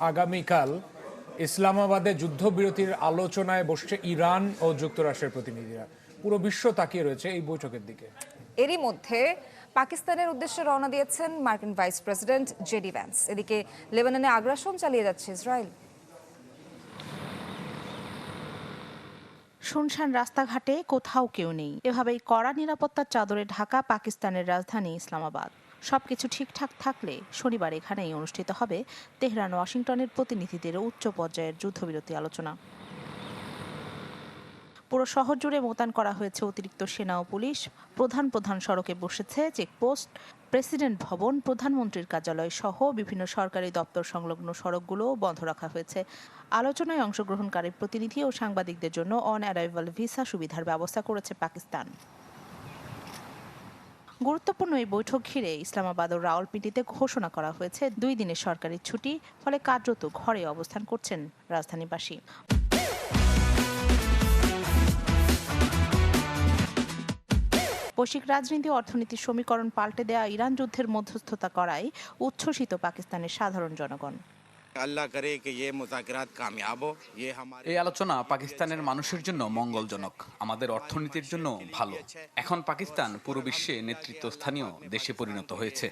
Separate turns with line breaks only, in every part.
আগামীকাল ইসলামাবাদে যুদ্ধবিরতির আলোচনায় বসছে ইরান ও যুক্তরাষ্ট্রের প্রতিনিধিরা। পুরো বিশ্ব তাকিয়ে রয়েছে এই বৈঠকের দিকে।
এরই মধ্যে পাকিস্তানের উদ্দেশ্যে রওনা দিয়েছেন মার্কিন ভাইস প্রেসিডেন্ট জেডি ভ্যান্স। এদিকে লেবাননে আগ্রাসন চালিয়ে যাচ্ছে ইসরায়েল।
শুনশান রাস্তাঘাটে কোথাও কেউ নেই। এভাবেই কড়া নিরাপত্তার চাদরে ঢাকা পাকিস্তানের রাজধানী ইসলামাবাদ। সবকিছু ঠিকঠাক থাকলে শনিবার এখানেই অনুষ্ঠিত হবে তেহরান ওয়াশিংটনের প্রতিনিধিদের উচ্চ পর্যায়ের যুদ্ধবিরতি আলোচনা। পুরো শহর জুড়ে মোতায়েন করা হয়েছে অতিরিক্ত সেনা ও পুলিশ। প্রধান প্রধান সড়কে বসেছে চেকপোস্ট। প্রেসিডেন্ট ভবন, প্রধানমন্ত্রীর কার্যালয় সহ বিভিন্ন সরকারি দপ্তর সংলগ্ন সড়কগুলো বন্ধ রাখা হয়েছে। আলোচনায় অংশগ্রহণকারী প্রতিনিধি ও সাংবাদিকদের জন্য অন অ্যারাইভাল ভিসা সুবিধার ব্যবস্থা করেছে পাকিস্তান। গুরুত্বপূর্ণ এই বৈঠক ঘিরে ইসলামাবাদ ও রাওয়ালপিন্ডিতে ঘোষণা করা হয়েছে 2 দিনের সরকারি ছুটি। ফলে কার্যত ঘরে অবস্থান করছেন রাজধানীবাসী। বৈশ্বিক রাজনীতি ও অর্থনীতির সমীকরণ পাল্টে দেয়া ইরান যুদ্ধের মধ্যস্থতা করায় উচ্ছ্বসিত পাকিস্তানের সাধারণ জনগণ।
এই আলোচনা পাকিস্তানের মানুষের জন্য মঙ্গলজনক, আমাদের অর্থনীতির জন্য ভালো। এখন পাকিস্তান পুরো বিশ্বে নেতৃত্বস্থানীয় দেশে পরিণত হয়েছে।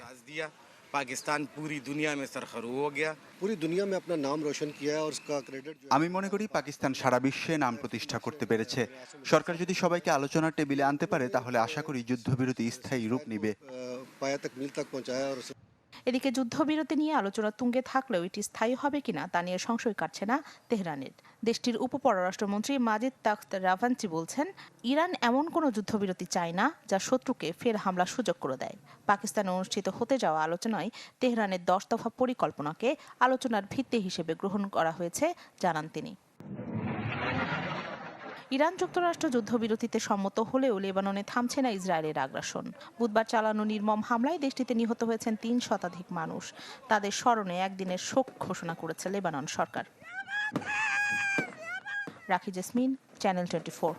पाकिस्तान पूरी दुनिया में सरखरू हो गया,
पूरी दुनिया में अपना नाम रोशन किया है और उसका क्रेडिट
আমি মনে করি পাকিস্তান সারা বিশ্বে নাম প্রতিষ্ঠা করতে পেরেছে। সরকার যদি সবাইকে আলোচনার টেবিলে আনতে পারে তাহলে আশা করি যুদ্ধবিরতি স্থায়ী রূপ নেবে।
पाया तक मिल तक पहुंचाया और
এদিকে যুদ্ধবিরতি নিয়ে আলোচনা তুঙ্গে থাকলেও এটি স্থায়ী হবে কিনা তা নিয়ে সংশয় কাটছে না তেহরানের। দেশটির উপপররাষ্ট্রমন্ত্রী মাজিদ তাখত রাভাঞ্চি বলছেন, ইরান এমন কোনো যুদ্ধবিরতি চায় না যা শত্রুকে ফের হামলার সুযোগ করে দেয়। পাকিস্তানে অনুষ্ঠিত হতে যাওয়া আলোচনায় তেহরানের 10 দফা পরিকল্পনাকে আলোচনার ভিত্তি হিসেবে গ্রহণ করা হয়েছে জানান তিনি। ইরান যুক্তরাষ্ট্র যুদ্ধবিরতিতে সম্মত হলেও লেবাননে থামছে না ইসরায়েলের আগ্রাসন। বুধবার চালানো নির্মম হামলায় দেশটিতে নিহত হয়েছেন 3 শতাধিক মানুষ। তাদের স্মরণে একদিনের শোক ঘোষণা করেছে লেবানন সরকার। রাখি জেসমিন, চ্যানেল 24।